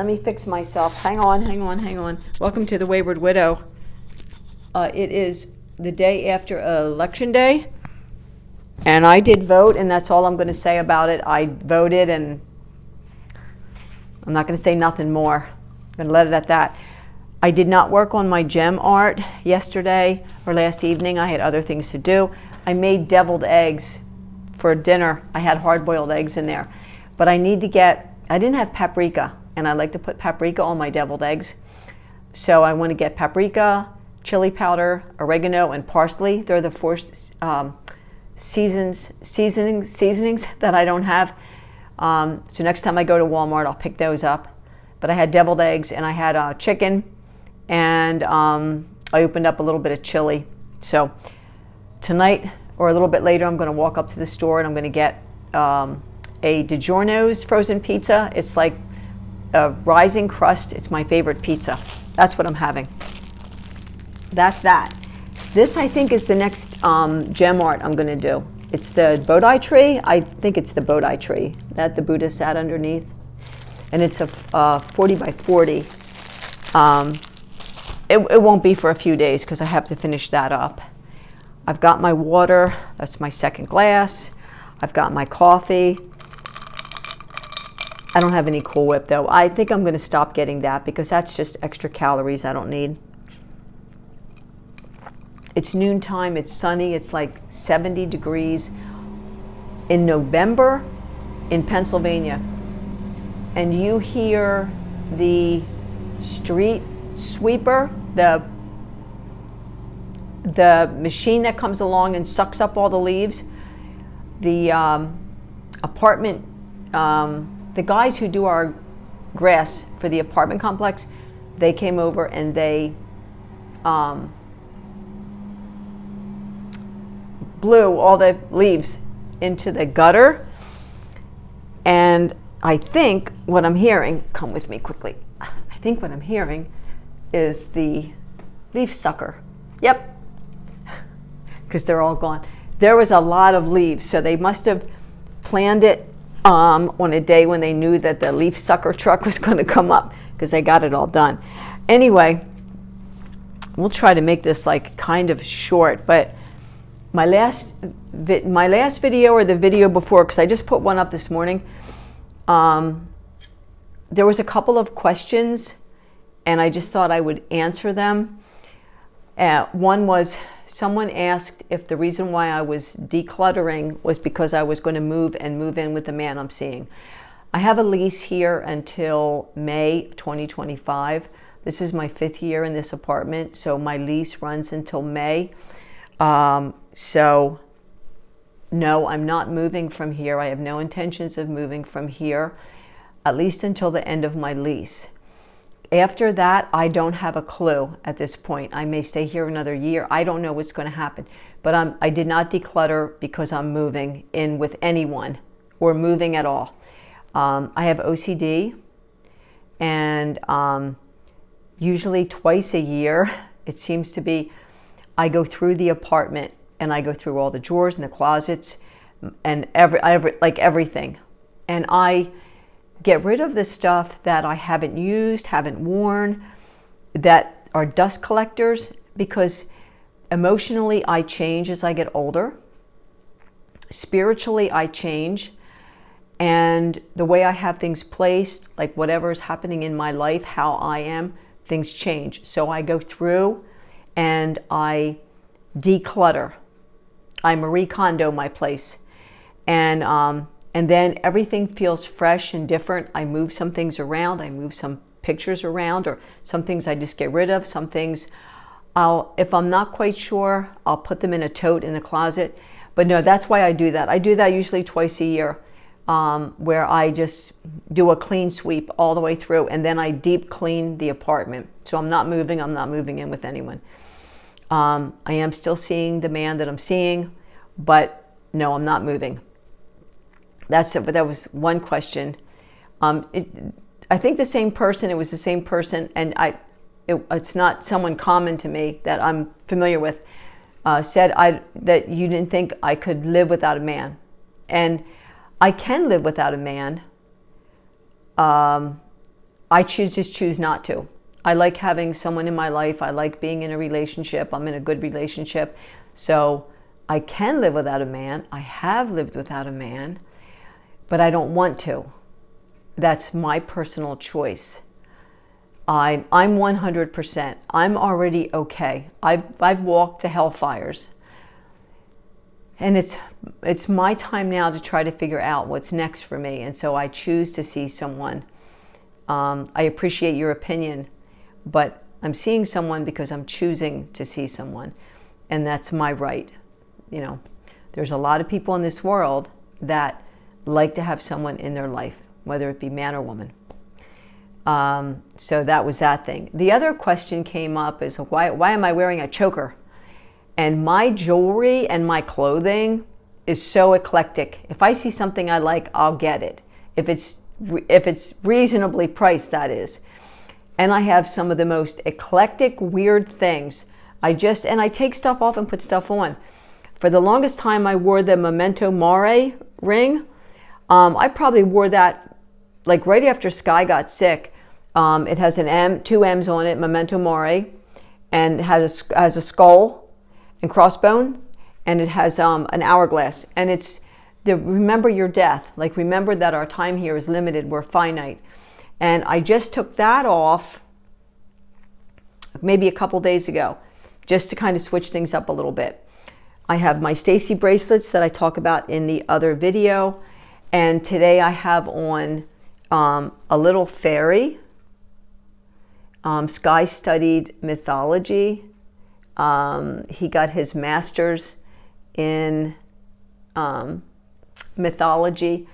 Let me fix myself. Hang on. Welcome to the Wayward Widow. It is the day after Election Day, and I did vote, and that's all I'm going to say about it. I voted, and I'm not going to say nothing more. I'm going to let it at that. I did not work on my gem art yesterday or last evening. I had other things to do. I made deviled eggs for dinner. I had hard-boiled eggs in there. But I didn't have paprika, and I like to put paprika on my deviled eggs. So I want to get paprika, chili powder, oregano, and parsley. They're the four seasonings that I don't have. So next time I go to Walmart, I'll pick those up. But I had deviled eggs, and I had chicken, and I opened up a little bit of chili. So tonight, or a little bit later, I'm going to walk up to the store, and I'm going to get a DiGiorno's frozen pizza. It's like a rising crust. It's my favorite pizza. That's what I'm having. That's that. This, I think, is the next gem art I'm going to do. It's the Bodhi tree. I think it's the Bodhi tree that the Buddha sat underneath. And it's a 40 by 40. It won't be for a few days because I have to finish that up. I've got my water. That's my second glass. I've got my coffee. I don't have any Cool Whip, though. I think I'm going to stop getting that because that's just extra calories I don't need. It's noontime. It's sunny. It's like 70 degrees in November in Pennsylvania. And you hear the street sweeper, the machine that comes along and sucks up all the leaves. The apartment, the guys who do our grass for the apartment complex, they came over and they blew all the leaves into the gutter. And I think what I'm hearing, come with me quickly. I think what I'm hearing is the leaf sucker. Yep, because they're all gone. There was a lot of leaves, so they must have planned it on a day when they knew that the leaf sucker truck was going to come up because they got it all done. Anyway, we'll try to make this like kind of short, but my last video or the video before, because I just put one up this morning, there was a couple of questions and I just thought I would answer them. One was, someone asked if the reason why I was decluttering was because I was going to move in with the man I'm seeing. I have a lease here until May 2025. This is my 5th year in this apartment, so my lease runs until May. So no, I'm not moving from here. I have no intentions of moving from here, at least until the end of my lease. After that, I don't have a clue at this point. I may stay here another year. I don't know what's going to happen. But I did not declutter because I'm moving in with anyone or moving at all. I have OCD, and usually twice a year, it seems to be, I go through the apartment and I go through all the drawers and the closets and everything. And I get rid of the stuff that I haven't used, haven't worn, that are dust collectors, because emotionally I change as I get older. Spiritually I change. And the way I have things placed, like whatever is happening in my life, how I am, things change. So I go through and I declutter. I Marie Kondo my place. And then everything feels fresh and different. I move some things around. I move some pictures around, or some things I just get rid of. Some things if I'm not quite sure, I'll put them in a tote in the closet. But no, that's why I do that. I do that usually twice a year, where I just do a clean sweep all the way through, and then I deep clean the apartment. So I'm not moving in with anyone. I am still seeing the man that I'm seeing, but no, I'm not moving. That's it. But that was one question. I think the same person. It was the same person, and it's not someone common to me that I'm familiar with. Said that you didn't think I could live without a man, and I can live without a man. I just choose not to. I like having someone in my life. I like being in a relationship. I'm in a good relationship. So I can live without a man. I have lived without a man, but I don't want to. That's my personal choice. I'm 100%. I'm already okay. I've walked the hellfires. And it's my time now to try to figure out what's next for me. And so I choose to see someone. I appreciate your opinion, but I'm seeing someone because I'm choosing to see someone. And that's my right. You know, there's a lot of people in this world that like to have someone in their life, whether it be man or woman. So that was that thing. The other question came up is, why am I wearing a choker? And my jewelry and my clothing is so eclectic. If I see something I like, I'll get it. If it's reasonably priced, that is. And I have some of the most eclectic, weird things. I take stuff off and put stuff on. For the longest time, I wore the Memento Mori ring. I probably wore that like right after Sky got sick. It has two M's on it, Memento Mori, and it has a skull and crossbone, and it has an hourglass. And it's the remember your death. Like, remember that our time here is limited. We're finite. And I just took that off maybe a couple days ago, just to kind of switch things up a little bit. I have my Stacy bracelets that I talk about in the other video. And today I have on a little fairy. Sky studied mythology. He got his master's in mythology.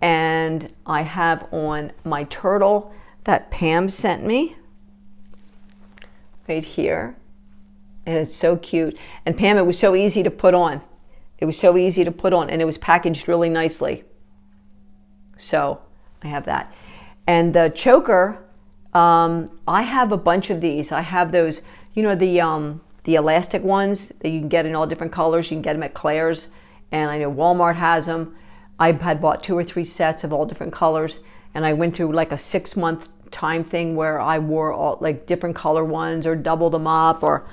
And I have on my turtle that Pam sent me right here. And it's so cute. And Pam, it was so easy to put on. It was so easy to put on, and it was packaged really nicely. So I have that. And the choker, I have a bunch of these. I have those, you know, the elastic ones that you can get in all different colors. You can get them at Claire's, and I know Walmart has them. I had bought 2 or 3 sets of all different colors, and I went through like a 6-month time thing where I wore all like different color ones or doubled them up, or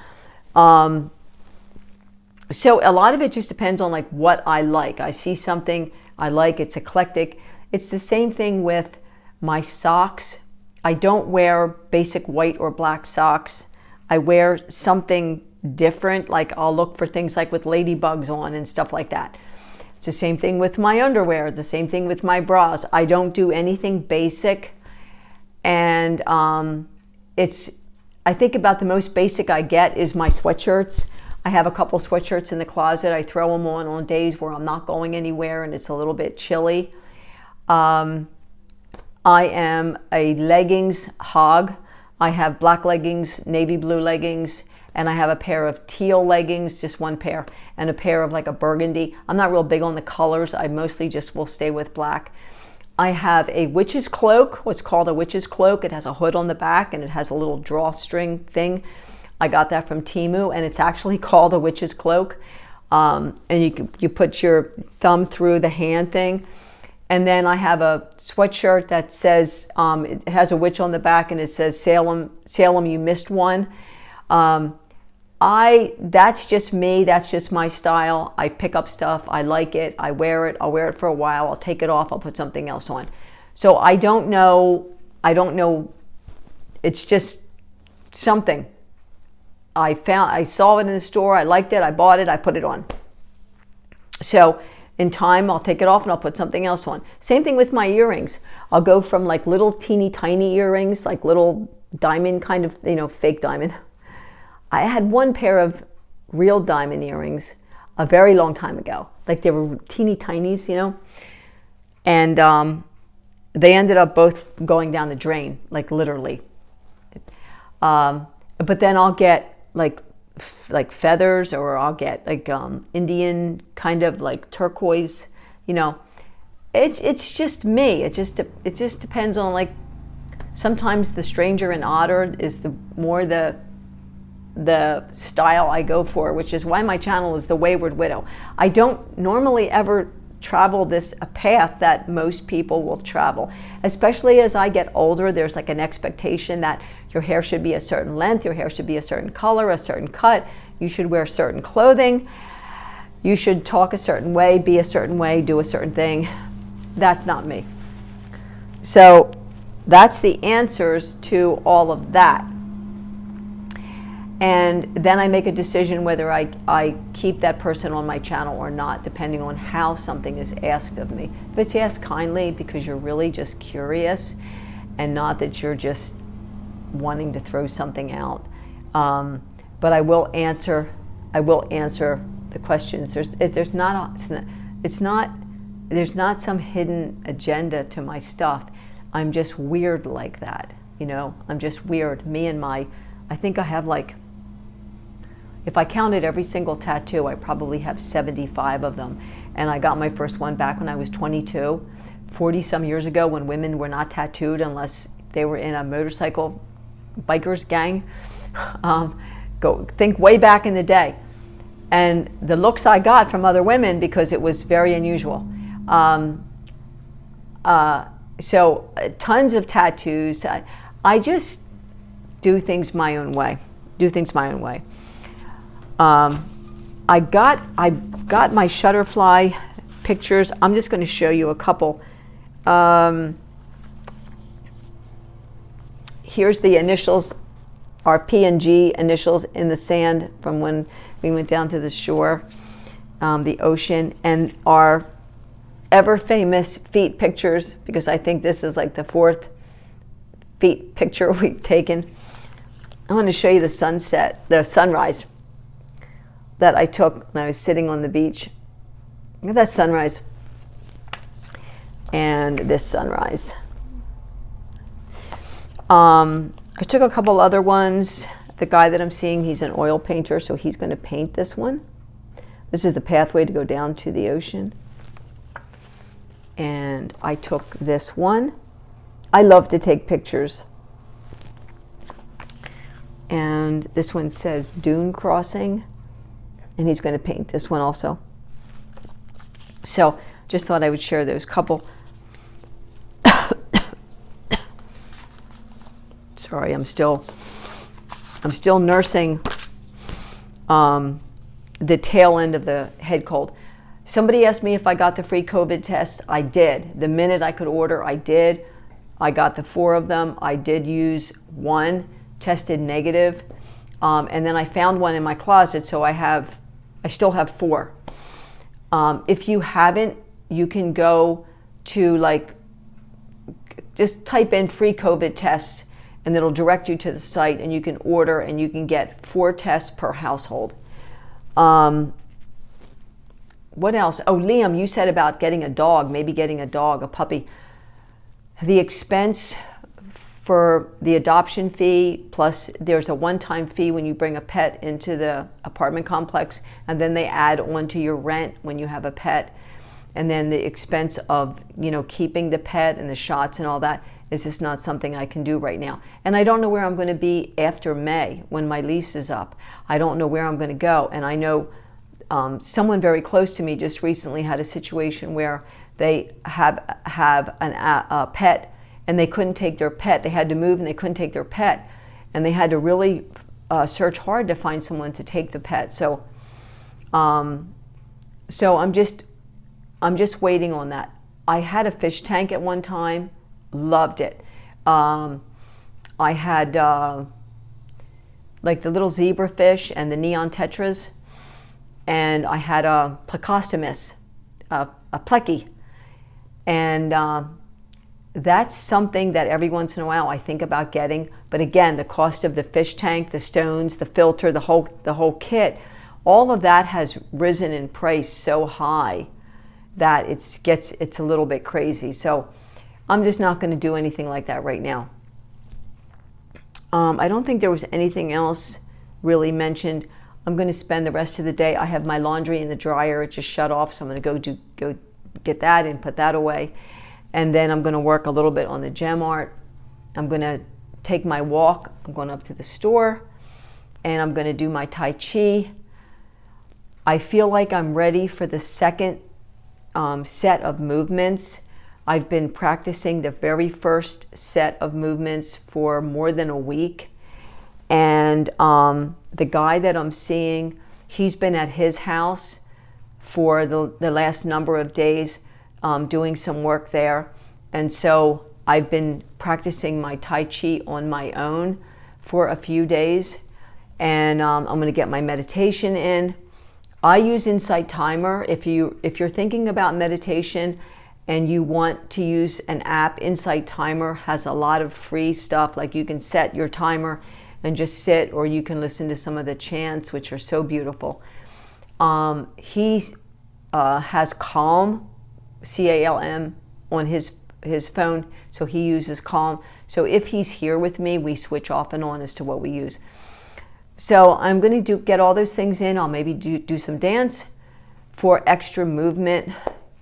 so a lot of it just depends on like what I like. I see something I like, it's eclectic. It's the same thing with my socks. I don't wear basic white or black socks. I wear something different. Like, I'll look for things like with ladybugs on and stuff like that. It's the same thing with my underwear. It's the same thing with my bras. I don't do anything basic. And I think about the most basic I get is my sweatshirts. I have a couple sweatshirts in the closet. I throw them on days where I'm not going anywhere and it's a little bit chilly. I am a leggings hog. I have black leggings, navy blue leggings, and I have a pair of teal leggings, just one pair, and a pair of like a burgundy. I'm not real big on the colors. I mostly just will stay with black. I have a witch's cloak, what's called a witch's cloak. It has a hood on the back and it has a little drawstring thing. I got that from Temu, and it's actually called a witch's cloak. And you put your thumb through the hand thing. And then I have a sweatshirt that says, it has a witch on the back, and it says, Salem, Salem, you missed one. That's just me. That's just my style. I pick up stuff. I like it. I wear it. I'll wear it for a while. I'll take it off. I'll put something else on. So I don't know. It's just something. I saw it in the store. I liked it. I bought it. I put it on. So in time, I'll take it off and I'll put something else on. Same thing with my earrings. I'll go from like little teeny tiny earrings, like little diamond kind of, fake diamond. I had one pair of real diamond earrings a very long time ago. Like, they were teeny tinies, and they ended up both going down the drain, like literally. But then I'll get like feathers, or I'll get like Indian kind of like turquoise, It's just me. It just depends on, like, sometimes the stranger and odder is the style I go for, which is why my channel is The Wayward Widow. I don't normally ever travel this a path that most people will travel. Especially as I get older, there's like an expectation that your hair should be a certain length, your hair should be a certain color, a certain cut, you should wear certain clothing, you should talk a certain way, be a certain way, do a certain thing. That's not me. So that's the answers to all of that. And then I make a decision whether I keep that person on my channel or not, depending on how something is asked of me. If it's asked kindly because you're really just curious and not that you're just wanting to throw something out. But I will answer the questions. There's not some hidden agenda to my stuff. I'm just weird like that, you know. I'm just weird. I think I have like, if I counted every single tattoo, I probably have 75 of them. And I got my first one back when I was 22, 40 some years ago, when women were not tattooed unless they were in a motorcycle bikers gang. Think way back in the day. And the looks I got from other women, because it was very unusual. So tons of tattoos. I just do things my own way. I got my Shutterfly pictures. I'm just going to show you a couple. Here's the initials, our P&G initials in the sand from when we went down to the shore, the ocean, and our ever famous feet pictures, because I think this is like the 4th feet picture we've taken. I want to show you the sunrise that I took when I was sitting on the beach. Look at that sunrise. And this sunrise. I took a couple other ones. The guy that I'm seeing, he's an oil painter, so he's going to paint this one. This is the pathway to go down to the ocean. And I took this one. I love to take pictures. And this one says Dune Crossing. And he's going to paint this one also. So just thought I would share those couple. Sorry, I'm still nursing the tail end of the head cold. Somebody asked me if I got the free COVID test. I did. The minute I could order, I did. I got the 4 of them. I did use one, tested negative. And then I found one in my closet, so I still have 4. If you haven't, you can go to just type in free COVID tests, and it'll direct you to the site, and you can order, and you can get 4 tests per household. What else? Oh, Liam, you said about getting a dog, maybe getting a dog, a puppy. The expense for the adoption fee, plus there's a one-time fee when you bring a pet into the apartment complex, and then they add on to your rent when you have a pet. And then the expense of, keeping the pet and the shots and all that is just not something I can do right now. And I don't know where I'm going to be after May when my lease is up. I don't know where I'm going to go. And I know someone very close to me just recently had a situation where they have a pet, and they couldn't take their pet. They had to move and they couldn't take their pet. And they had to really search hard to find someone to take the pet. So I'm just waiting on that. I had a fish tank at one time, loved it. I had like the little zebra fish and the neon tetras, and I had a Plecostomus, a plecky. And that's something that every once in a while I think about getting. But again, the cost of the fish tank, the stones, the filter, the whole kit, all of that has risen in price so high that it's a little bit crazy. So I'm just not going to do anything like that right now. I don't think there was anything else really mentioned. I'm going to spend the rest of the day. I have my laundry in the dryer. It just shut off, so I'm going to go get that and put that away. And then I'm going to work a little bit on the gem art. I'm going to take my walk. I'm going up to the store, and I'm going to do my Tai Chi. I feel like I'm ready for the second set of movements. I've been practicing the very first set of movements for more than a week. And the guy that I'm seeing, he's been at his house for the last number of days doing some work there. And so I've been practicing my Tai Chi on my own for a few days. And I'm going to get my meditation in. I use Insight Timer. If you're thinking about meditation and you want to use an app, Insight Timer has a lot of free stuff. Like you can set your timer and just sit, or you can listen to some of the chants, which are so beautiful. He has Calm, CALM, on his phone, so he uses Calm. So if he's here with me, we switch off and on as to what we use. So I'm going to get all those things in. I'll maybe do some dance for extra movement.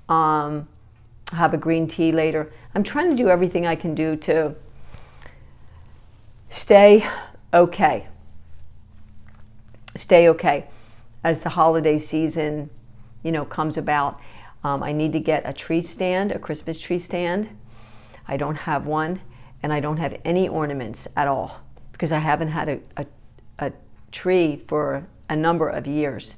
Have a green tea later. I'm trying to do everything I can do to stay okay. Stay okay as the holiday season, comes about. I need to get a tree stand, a Christmas tree stand. I don't have one, and I don't have any ornaments at all because I haven't had a tree for a number of years.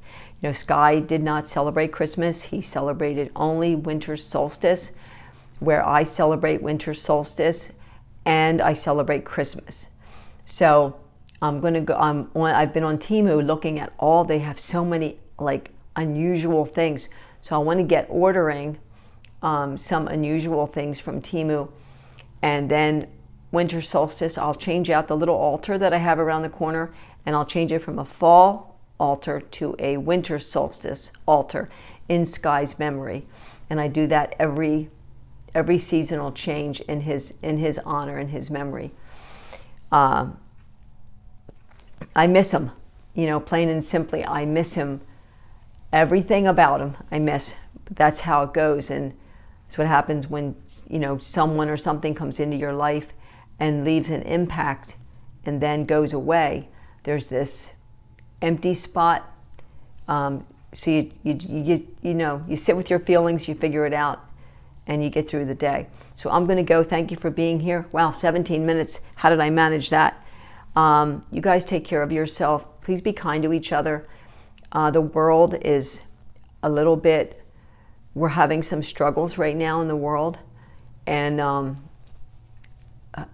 Sky did not celebrate Christmas. He celebrated only winter solstice, where I celebrate winter solstice and I celebrate Christmas. So I'm going to go, I've been on Temu looking at they have so many unusual things. So I want to get ordering some unusual things from Temu. And then winter solstice, I'll change out the little altar that I have around the corner, and I'll change it from a fall altar to a winter solstice altar in Sky's memory. And I do that every seasonal change in his honor, in his memory. I miss him, plain and simply. I miss him. Everything about him I miss. But that's how it goes. And it's what happens when, someone or something comes into your life and leaves an impact and then goes away. There's this empty spot. So you sit with your feelings, you figure it out, and you get through the day. So I'm going to go. Thank you for being here. Wow, 17 minutes. How did I manage that? You guys take care of yourself. Please be kind to each other. The world is a little bit, we're having some struggles right now in the world. And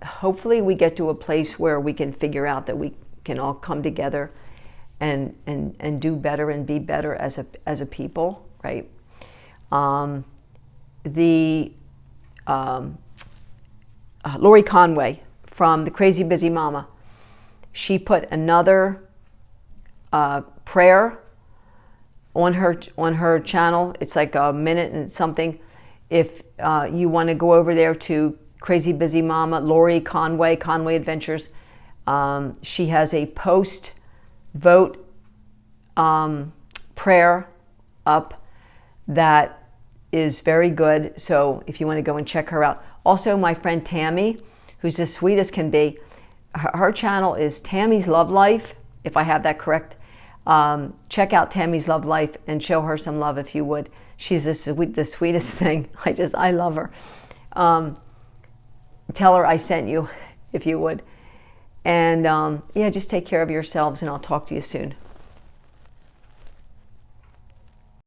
hopefully we get to a place where we can figure out that we can all come together and do better and be better as a people, right? Lori Conway from the Crazy Busy Mama, she put another prayer on her channel. It's like a minute and something. If you want to go over there to Crazy Busy Mama, Lori Conway Adventures, she has a post-vote prayer up that is very good. So if you want to go and check her out. Also, my friend Tammy, who's as sweet as can be, her channel is Tammy's Love Life, if I have that correct. Check out Tammy's Love Life and show her some love if you would. She's the sweetest thing. I love her. Tell her I sent you if you would. And just take care of yourselves, and I'll talk to you soon.